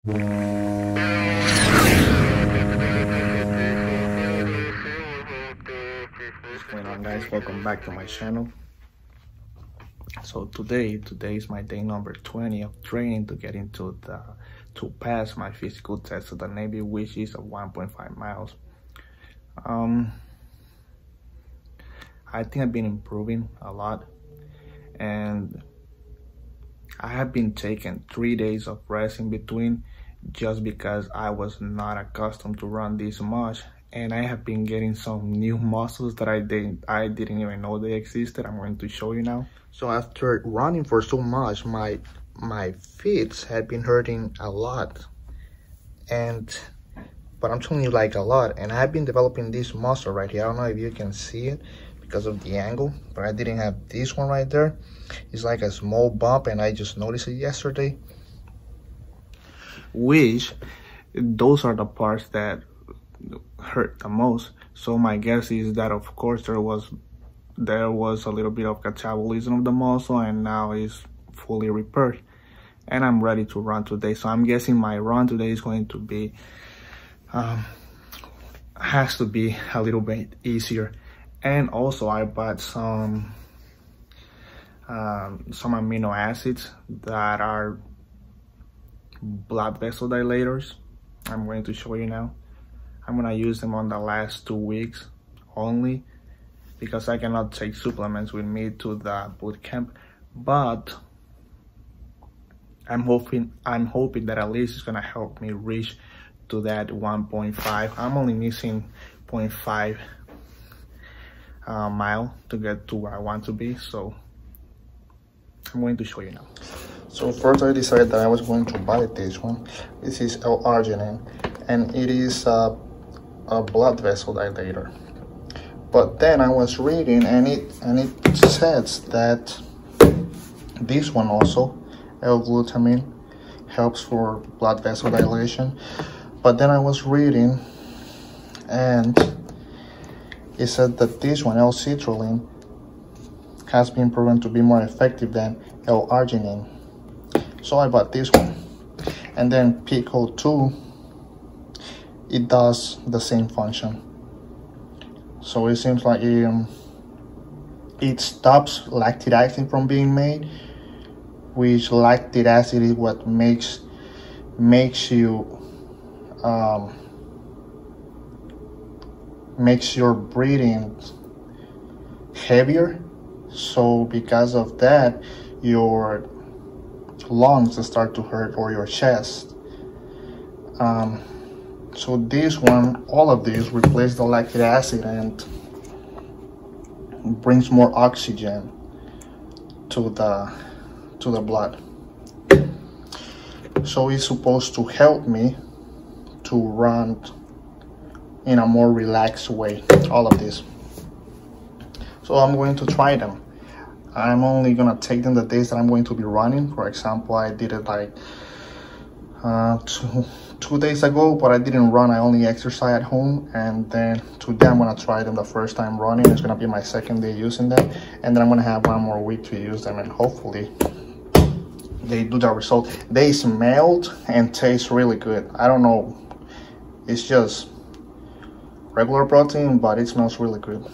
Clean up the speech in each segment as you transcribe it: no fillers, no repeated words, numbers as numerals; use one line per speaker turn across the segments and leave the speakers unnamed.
What's going on, guys? Welcome back to my channel. So today is my day number 20 of training to get into to pass my physical test of the Navy, which is a 1.5 miles. I think I've been improving a lot, and I have been taking 3 days of rest in between just because I was not accustomed to run this much, and I have been getting some new muscles that I didn't even know they existed. I'm going to show you now. So after running for so much, my feet had been hurting a lot, but I'm telling you, like, a lot. And I've been developing this muscle right here. I don't know if you can see it because of the angle, but I didn't have this one right there. It's like a small bump, and I just noticed it yesterday. Which, those are the parts that hurt the most. So my guess is that, of course, there was a little bit of catabolism of the muscle, and now it's fully repaired, and I'm ready to run today. So I'm guessing my run today is going to be has to be a little bit easier. And also I bought some amino acids that are blood vessel dilators. I'm going to show you now. I'm gonna use them on the last 2 weeks only, because I cannot take supplements with me to the boot camp. But I'm hoping that at least it's gonna help me reach to that 1.5. I'm only missing 0.5 mile to get to where I want to be. So I'm going to show you now. So first I decided that I was going to buy this one. This is L-arginine, and it is a blood vessel dilator. But then I was reading, and it says that this one also, L-glutamine, helps for blood vessel dilation. But then I was reading, and it said that this one, L-citrulline, has been proven to be more effective than L-arginine. So I bought this one. And then PICO-2, it does the same function. So it seems like it stops lactic acid from being made, which lactic acid is what makes your breathing heavier. So because of that, your lungs start to hurt, or your chest. So this one, all of these replace the lactic acid and brings more oxygen to the blood. So it's supposed to help me to run in a more relaxed way, all of this. So I'm going to try them. I'm only gonna take them the days that I'm going to be running. For example, I did it like two days ago, but I didn't run. I only exercise at home. And then today I'm gonna try them the first time running. It's gonna be my second day using them, and then I'm gonna have 1 more week to use them, and hopefully they do the result. They smelled and taste really good. I don't know, it's just regular protein, but it smells really good.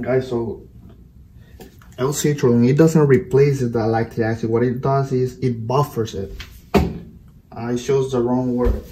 Guys, so L-citrulline, it doesn't replace the lactic acid. What it does is it buffers it. It shows the wrong word.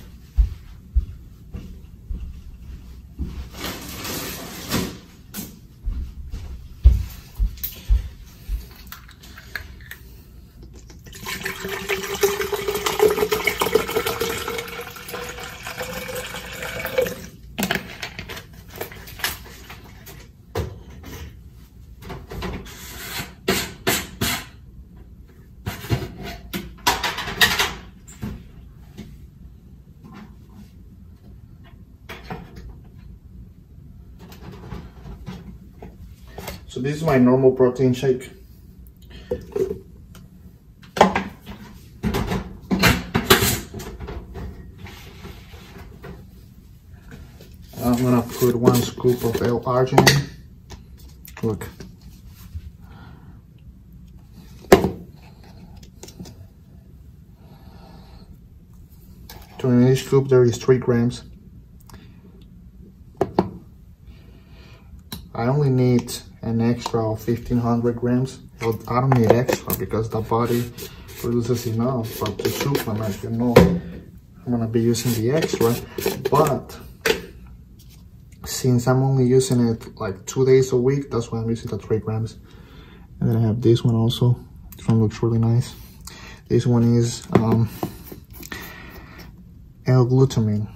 So this is my normal protein shake. I'm gonna put 1 scoop of L-arginine. Look. So in each scoop there is 3 grams. I only need an extra of 1500 grams. Well, I don't need extra because the body produces enough, but to supplement, you know, I'm gonna be using the extra. But since I'm only using it like 2 days a week, that's why I'm using the 3 grams. And then I have this one also. This one looks really nice. This one is L-glutamine.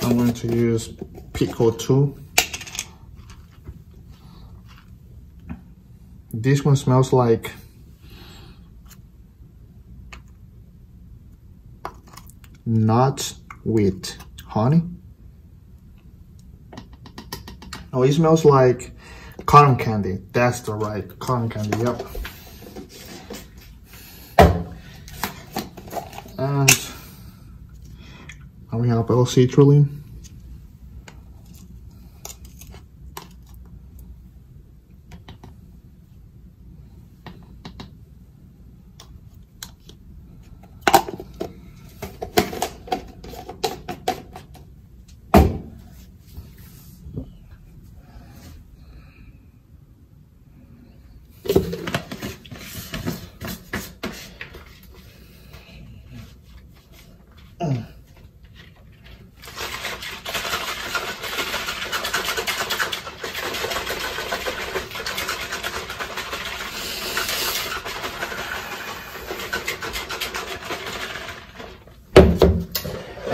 I'm going to use Pico 2. This one smells like nuts with honey. Oh, it smells like cotton candy. That's the right cotton candy, yep. And we have L-citrulline.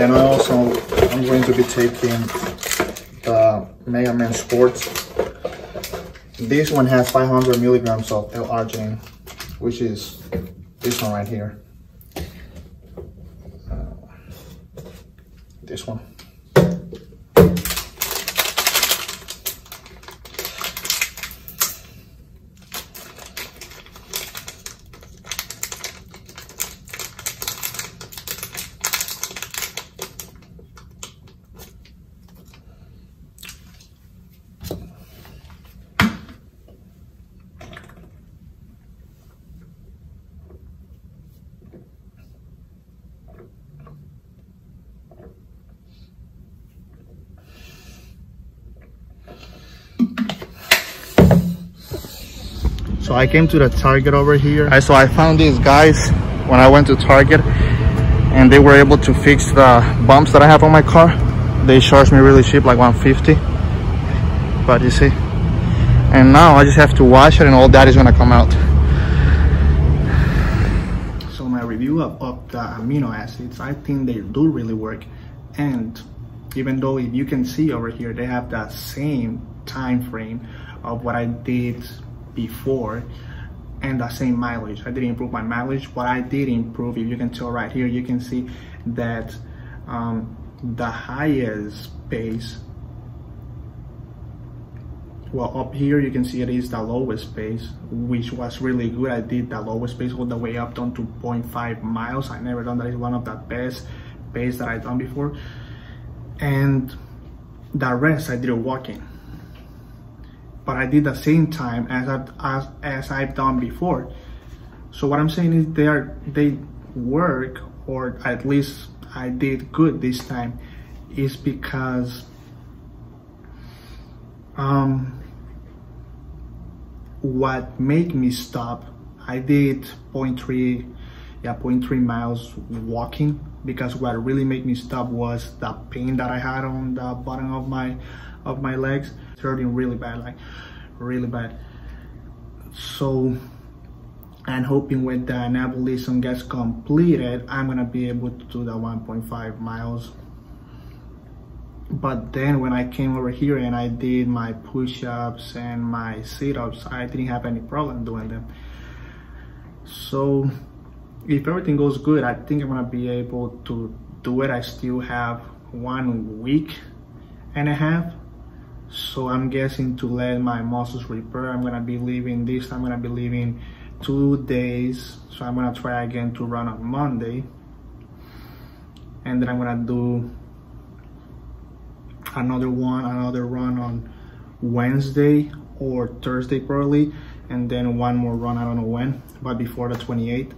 And I'm going to be taking the Mega Man Sports. This one has 500 milligrams of L-arginine, which is this one right here. This one. So I came to the Target over here. So I found these guys when I went to Target, and they were able to fix the bumps that I have on my car. They charged me really cheap, like $150. But you see, and now I just have to wash it and all that is gonna come out. So my review of the amino acids, I think they do really work. And even though if you can see over here, they have the same time frame of what I did before and the same mileage. I didn't improve my mileage. What I did improve, if you can tell right here, you can see that the highest pace, well, up here you can see it is the lowest pace, which was really good. I did the lowest pace all the way up down to 0.5 miles. I never done that. Is one of the best pace that I've done before. And the rest I did walking, but I did the same time as I've done before. So what I'm saying is they work, or at least I did good this time, is because what made me stop, I did 0.3 miles walking, because what really made me stop was the pain that I had on the bottom of my legs. It's hurting really bad, like really bad. So I'm hoping when the anabolism gets completed, I'm gonna be able to do the 1.5 miles. But then when I came over here and I did my push-ups and my sit-ups, I didn't have any problem doing them. So if everything goes good, I think I'm gonna be able to do it. I still have 1.5 weeks So I'm guessing to let my muscles repair, I'm gonna be leaving this time. I'm gonna be leaving 2 days. So I'm gonna try again to run on Monday, and then I'm gonna do another run on Wednesday or Thursday probably, and then one more run, I don't know when, but before the 28th.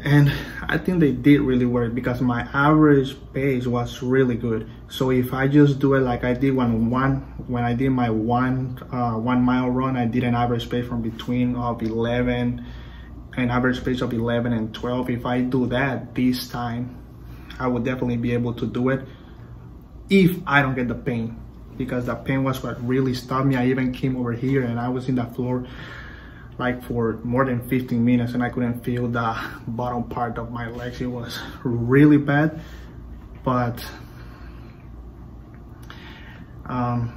And I think they did really work because my average pace was really good. So if I just do it like I did when I did my one mile run, I did an average pace from between of 11, an average pace of 11 and 12. If I do that this time, I would definitely be able to do it if I don't get the pain, because the pain was what really stopped me. I even came over here and I was in the floor like for more than 15 minutes and I couldn't feel the bottom part of my legs. It was really bad, but I'm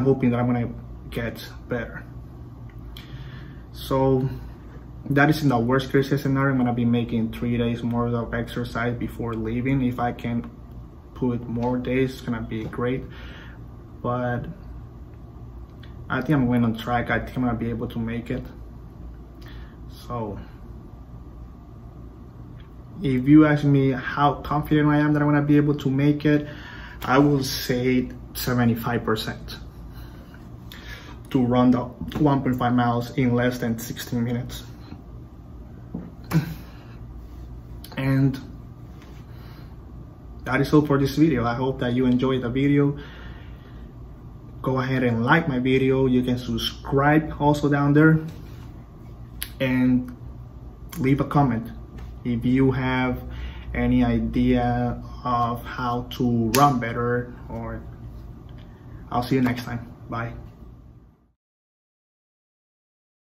hoping that I'm gonna get better. So that is in the worst case scenario. I'm gonna be making 3 days more of exercise before leaving. If I can put more days, it's gonna be great. But I think I'm going on track. I think I'm gonna be able to make it. So if you ask me how confident I am that I'm gonna be able to make it, I will say 75% to run the 1.5 miles in less than 16 minutes. And that is all for this video. I hope that you enjoyed the video. Go ahead and like my video. You can subscribe also down there, and leave a comment if you have any idea of how to run better, or I'll see you next time. Bye.